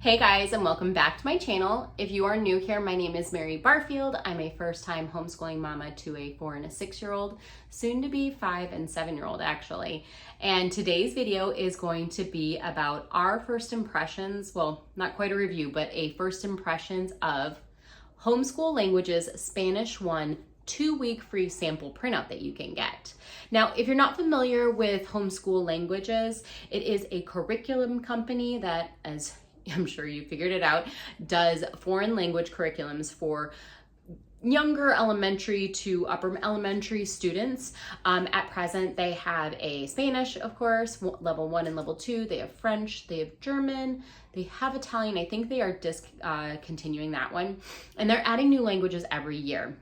Hey guys, and welcome back to my channel. If you are new here, my name is Mary Barfield. I'm a first-time homeschooling mama to a 4 and a 6-year-old, soon to be 5 and 7-year-old actually. And today's video is going to be about our first impressions, well, not quite a review, but a first impressions of Homeschool Languages Spanish 1 2-week free sample printout that you can get. Now, if you're not familiar with Homeschool Languages, it is a curriculum company that, as I'm sure you figured it out, does foreign language curriculums for younger elementary to upper elementary students. At present, they have a Spanish, of course, level 1 and level 2. They have French, they have German, they have Italian. I think they are discontinuing that one. And they're adding new languages every year.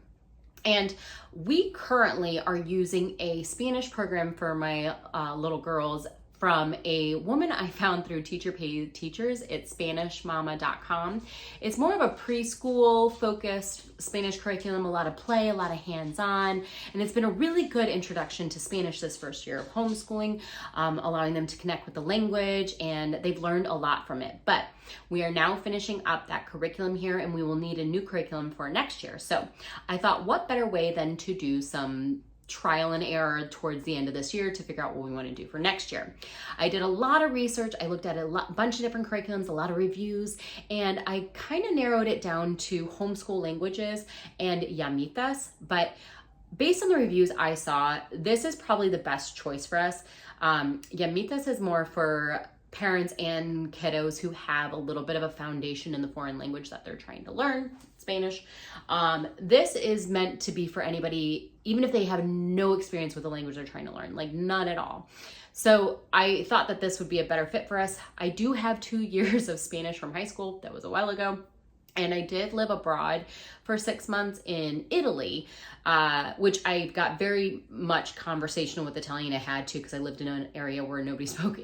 And we currently are using a Spanish program for my little girls from a woman I found through Teacher Pay Teachers. It's SpanishMama.com. It's more of a preschool focused Spanish curriculum, a lot of play, a lot of hands-on, and it's been a really good introduction to Spanish this first year of homeschooling, allowing them to connect with the language, and they've learned a lot from it. But we are now finishing up that curriculum here, and we will need a new curriculum for next year. So I thought, what better way than to do some trial and error towards the end of this year to figure out what we want to do for next year. I did a lot of research. I looked at a bunch of different curriculums, a lot of reviews, and I kind of narrowed it down to Homeschool Languages and Llamitas. But based on the reviews I saw, this is probably the best choice for us. Llamitas is more for parents and kiddos who have a little bit of a foundation in the foreign language that they're trying to learn, Spanish. This is meant to be for anybody, even if they have no experience with the language they're trying to learn, like none at all. So I thought that this would be a better fit for us. I do have 2 years of Spanish from high school. That was a while ago. And I did live abroad for 6 months in Italy, which I got very much conversational with Italian. I had to, because I lived in an area where nobody spoke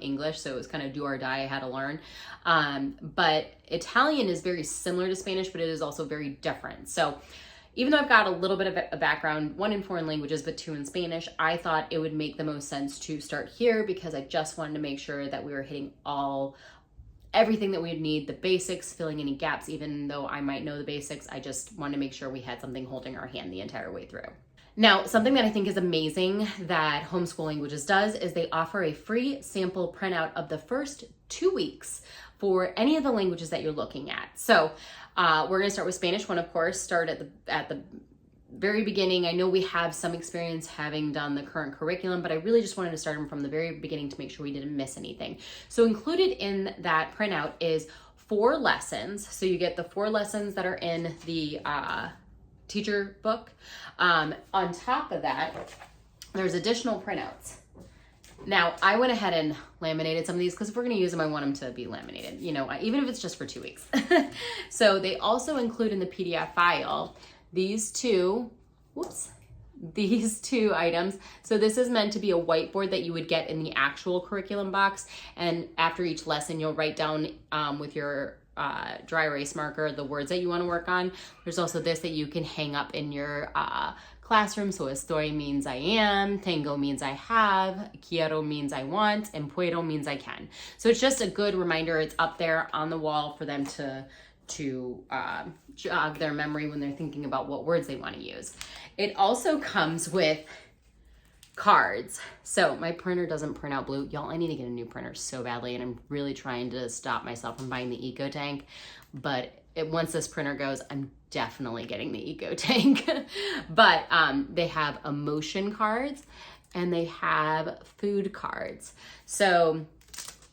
English, so it was kind of do or die. I had to learn. But Italian is very similar to Spanish, but it is also very different. So even though I've got a little bit of a background, 1 in foreign languages, but 2 in Spanish, I thought it would make the most sense to start here because I just wanted to make sure that we were hitting everything that we would need, the basics, filling any gaps. Even though I might know the basics, I just wanted to make sure we had something holding our hand the entire way through. Now, something that I think is amazing that Homeschool Languages does is they offer a free sample printout of the first 2 weeks for any of the languages that you're looking at. So we're gonna start with Spanish 1, of course, start at the very beginning. I know we have some experience having done the current curriculum, but I really just wanted to start them from the very beginning to make sure we didn't miss anything. So included in that printout is 4 lessons. So you get the 4 lessons that are in the teacher book. On top of that, there's additional printouts. Now, I went ahead and laminated some of these because if we're going to use them, I want them to be laminated, you know, even if it's just for 2 weeks. So they also include in the PDF file these two items. So this is meant to be a whiteboard that you would get in the actual curriculum box. And after each lesson, you'll write down with your dry erase marker the words that you want to work on. There's also this that you can hang up in your classroom. So estoy means I am, tengo means I have, quiero means I want, and puedo means I can. So it's just a good reminder. It's up there on the wall for them to jog their memory when they're thinking about what words they want to use. It also comes with cards. So my printer doesn't print out blue. Y'all, I need to get a new printer so badly, and I'm really trying to stop myself from buying the Eco Tank. But once this printer goes, I'm definitely getting the Eco Tank. But they have emotion cards and they have food cards. So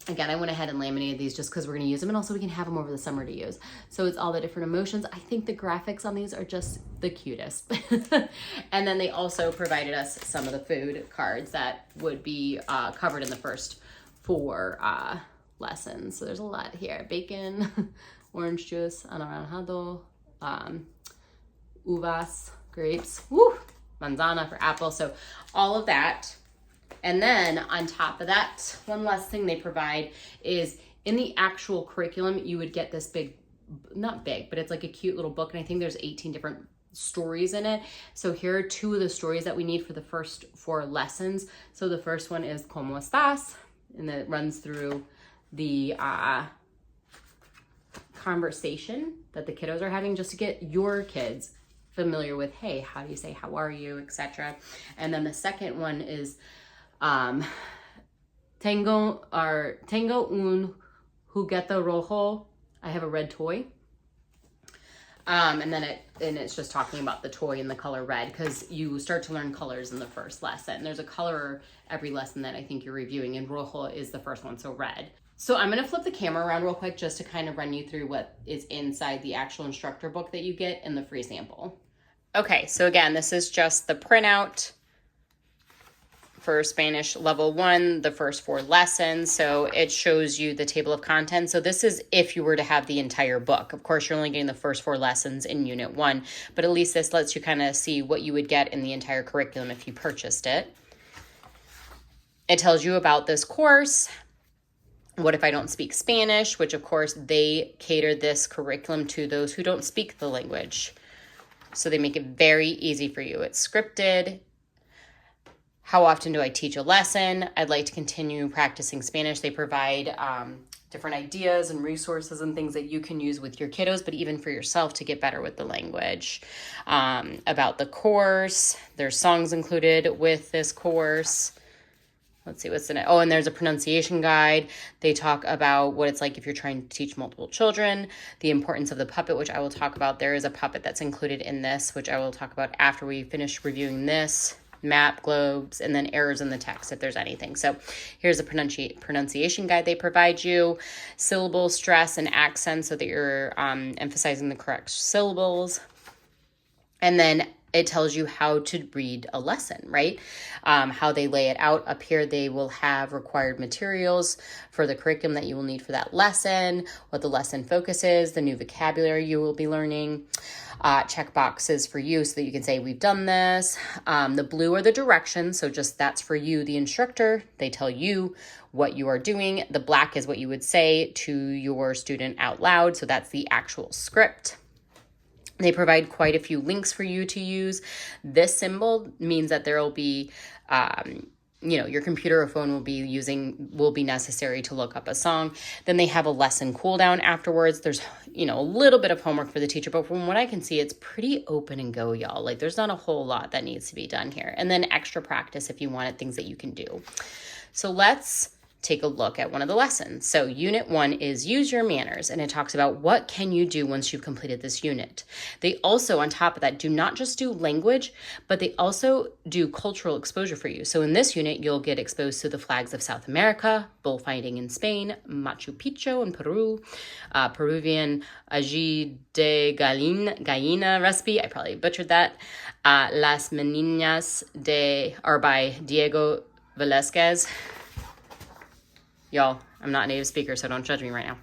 again, I went ahead and laminated these just because we're going to use them, and also we can have them over the summer to use. So it's all the different emotions. I think the graphics on these are just the cutest. And then they also provided us some of the food cards that would be covered in the first 4 lessons. So there's a lot here. Bacon, orange juice, anaranjado, uvas, grapes, manzana for apple. So all of that. And then on top of that, one last thing they provide is in the actual curriculum, you would get this big, not big, but it's like a cute little book. And I think there's 18 different stories in it. So here are 2 of the stories that we need for the first 4 lessons. So the first one is ¿Cómo estás? And it runs through the conversation that the kiddos are having, just to get your kids familiar with, hey, how do you say how are you, etc. And then the second one is tengo un juguete rojo. I have a red toy. And then it's just talking about the toy and the color red, because you start to learn colors in the first lesson. There's a color every lesson that I think you're reviewing, and rojo is the first one, so red. So I'm gonna flip the camera around real quick just to kind of run you through what is inside the actual instructor book that you get in the free sample. Okay, so again, this is just the printout for Spanish level 1, the first 4 lessons. So it shows you the table of contents. So this is if you were to have the entire book. Of course, you're only getting the first 4 lessons in Unit 1, but at least this lets you kind of see what you would get in the entire curriculum if you purchased it. It tells you about this course. What if I don't speak Spanish? Which, of course, they cater this curriculum to those who don't speak the language. So they make it very easy for you. It's scripted. How often do I teach a lesson? I'd like to continue practicing Spanish. They provide different ideas and resources and things that you can use with your kiddos, but even for yourself to get better with the language. About the course, there's songs included with this course. Let's see what's in it. Oh, and there's a pronunciation guide. They talk about what it's like if you're trying to teach multiple children, the importance of the puppet, which I will talk about. There is a puppet that's included in this, which I will talk about after we finish reviewing this, map, globes, and then errors in the text if there's anything. So here's a pronunciation guide they provide you, syllable stress and accents so that you're emphasizing the correct syllables. And then it tells you how to read a lesson, right? How they lay it out. Up here, they will have required materials for the curriculum that you will need for that lesson, what the lesson focus is, the new vocabulary you will be learning, check boxes for you so that you can say, we've done this. The blue are the directions, so just that's for you, the instructor. They tell you what you are doing. The black is what you would say to your student out loud, so that's the actual script. They provide quite a few links for you to use. This symbol means that there will be, your computer or phone will be necessary to look up a song. Then they have a lesson cooldown afterwards. There's, a little bit of homework for the teacher, but from what I can see, it's pretty open and go, y'all. Like, there's not a whole lot that needs to be done here. And then extra practice if you wanted, things that you can do. So let's take a look at one of the lessons. So Unit 1 is Use Your Manners, and it talks about what can you do once you've completed this unit. They also, on top of that, do not just do language, but they also do cultural exposure for you. So in this unit, you'll get exposed to the flags of South America, bullfighting in Spain, Machu Picchu in Peru, Peruvian ají de gallina recipe, I probably butchered that, Las Meninas are by Diego Velázquez. Y'all, I'm not a native speaker, so don't judge me right now.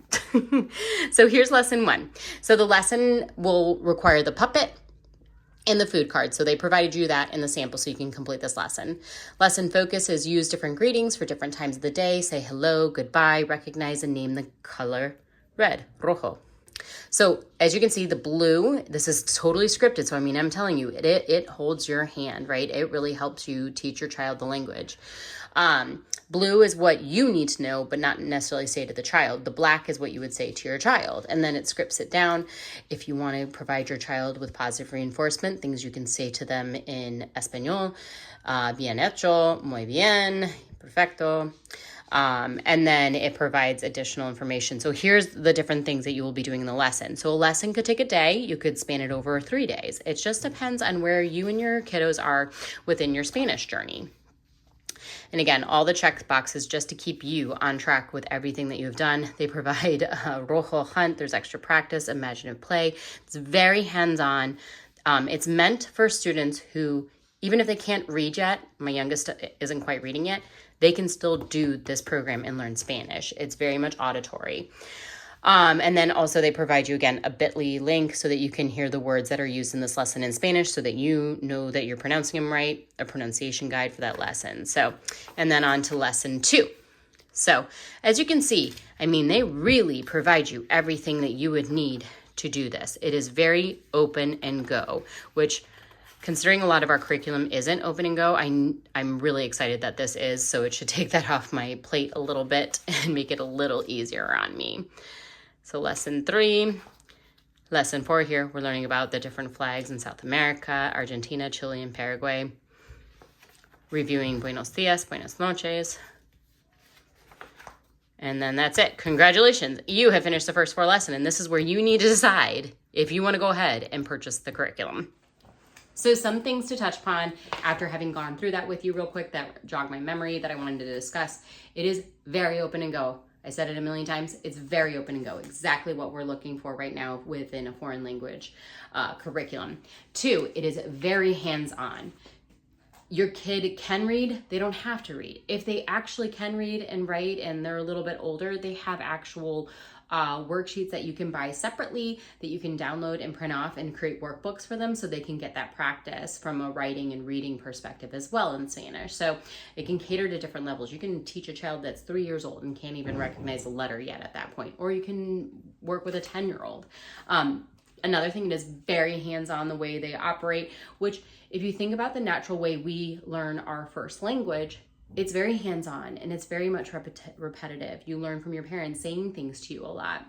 So here's lesson 1. So the lesson will require the puppet and the food card. So they provided you that in the sample so you can complete this lesson. Lesson focus is use different greetings for different times of the day. Say hello, goodbye, recognize and name the color red, rojo. So as you can see, the blue, this is totally scripted. So, I'm telling you, it holds your hand, right? It really helps you teach your child the language. Blue is what you need to know, but not necessarily say to the child. The black is what you would say to your child. And then it scripts it down. If you want to provide your child with positive reinforcement, things you can say to them in Español, bien hecho, muy bien, perfecto. And then it provides additional information. So here's the different things that you will be doing in the lesson. So a lesson could take a day. You could span it over 3 days. It just depends on where you and your kiddos are within your Spanish journey. And again, all the check boxes just to keep you on track with everything that you've done. They provide a rojo hunt. There's extra practice, imaginative play. It's very hands-on. It's meant for students who, even if they can't read yet, my youngest isn't quite reading yet, they can still do this program and learn Spanish. It's very much auditory. And then also they provide you, again, a bit.ly link so that you can hear the words that are used in this lesson in Spanish so that you know that you're pronouncing them right, a pronunciation guide for that lesson. So, and then on to lesson 2. So as you can see, they really provide you everything that you would need to do this. It is very open and go, which, considering a lot of our curriculum isn't open and go, I'm really excited that this is, so it should take that off my plate a little bit and make it a little easier on me. So lesson 3, lesson 4 here, we're learning about the different flags in South America, Argentina, Chile, and Paraguay. Reviewing Buenos Dias, Buenas noches. And then that's it. Congratulations. You have finished the first 4 lessons, and this is where you need to decide if you want to go ahead and purchase the curriculum. So some things to touch upon after having gone through that with you real quick that jogged my memory that I wanted to discuss. It is very open and go. I said it a million times. It's very open and go. Exactly what we're looking for right now within a foreign language curriculum. 2, it is very hands-on. Your kid can read, they don't have to read. If they actually can read and write and they're a little bit older, they have actual worksheets that you can buy separately that you can download and print off and create workbooks for them so they can get that practice from a writing and reading perspective as well in Spanish. So it can cater to different levels. You can teach a child that's 3 years old and can't even recognize a letter yet at that point, or you can work with a 10-year-old. Another thing, it is very hands-on the way they operate, which if you think about the natural way we learn our first language, it's very hands-on and it's very much repetitive. You learn from your parents saying things to you a lot,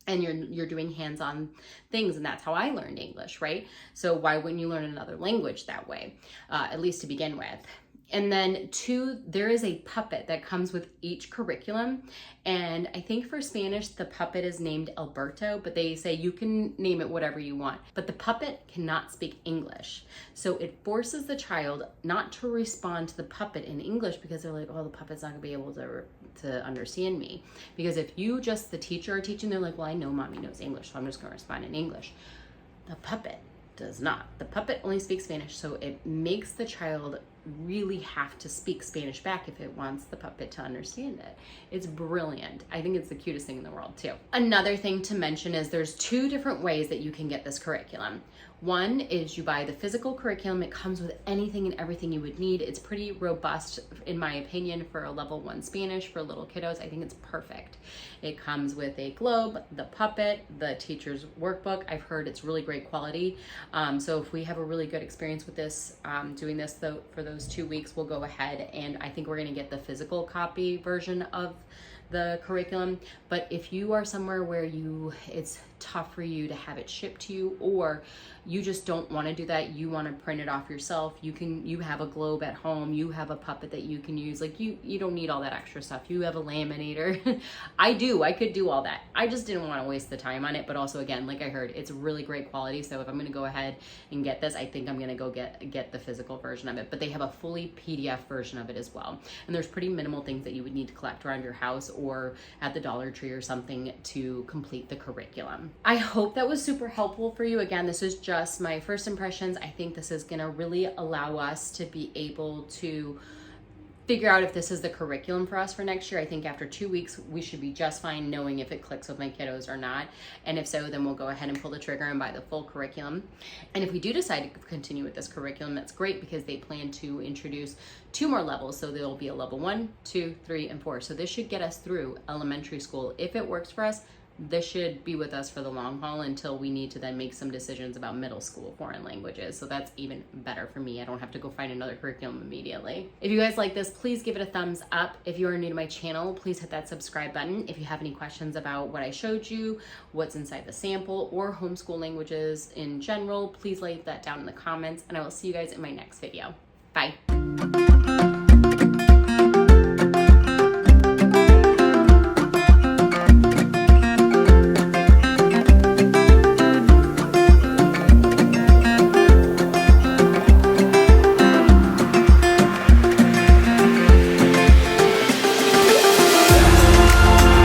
and you're doing hands-on things, and that's how I learned English, right? So why wouldn't you learn another language that way, at least to begin with? And then 2, there is a puppet that comes with each curriculum. And I think for Spanish, the puppet is named Alberto, but they say you can name it whatever you want. But the puppet cannot speak English. So it forces the child not to respond to the puppet in English because they're like, oh, the puppet's not gonna be able to understand me. Because if you just, the teacher are teaching, they're like, well, I know mommy knows English, so I'm just gonna respond in English. The puppet does not. The puppet only speaks Spanish, so it makes the child really have to speak Spanish back if it wants the puppet to understand it. It's brilliant. I think it's the cutest thing in the world too. Another thing to mention is there's 2 different ways that you can get this curriculum. One is you buy the physical curriculum. It comes with anything and everything you would need. It's pretty robust, in my opinion, for a level 1 Spanish for little kiddos. I think it's perfect. It comes with a globe, the puppet, the teacher's workbook. I've heard it's really great quality. So if we have a really good experience with this, doing this though for those 2 weeks, we'll go ahead and I think we're gonna get the physical copy version of the curriculum. But if you are somewhere where it's tough for you to have it shipped to you, or you just don't want to do that, you want to print it off yourself, you have a globe at home, you have a puppet that you can use, like you don't need all that extra stuff. You have a laminator. I could do all that. I just didn't want to waste the time on it. But also, again, like I heard, it's really great quality. So if I'm going to go ahead and get this, I think I'm going to go get the physical version of it. But they have a fully PDF version of it as well. And there's pretty minimal things that you would need to collect around your house or at the Dollar Tree or something to complete the curriculum. I hope that was super helpful for you. Again, this is just my first impressions. I think this is going to really allow us to be able to figure out if this is the curriculum for us for next year. I think after 2 weeks, we should be just fine knowing if it clicks with my kiddos or not. And if so, then we'll go ahead and pull the trigger and buy the full curriculum. And if we do decide to continue with this curriculum, that's great because they plan to introduce 2 more levels. So there'll be a level 1, 2, 3, and 4. So this should get us through elementary school. If it works for us, this should be with us for the long haul until we need to then make some decisions about middle school foreign languages. So that's even better for me. I don't have to go find another curriculum immediately. If you guys like this, please give it a thumbs up. If you are new to my channel, please hit that subscribe button. If you have any questions about what I showed you, what's inside the sample, or homeschool languages in general, please leave that down in the comments, and I will see you guys in my next video. Bye.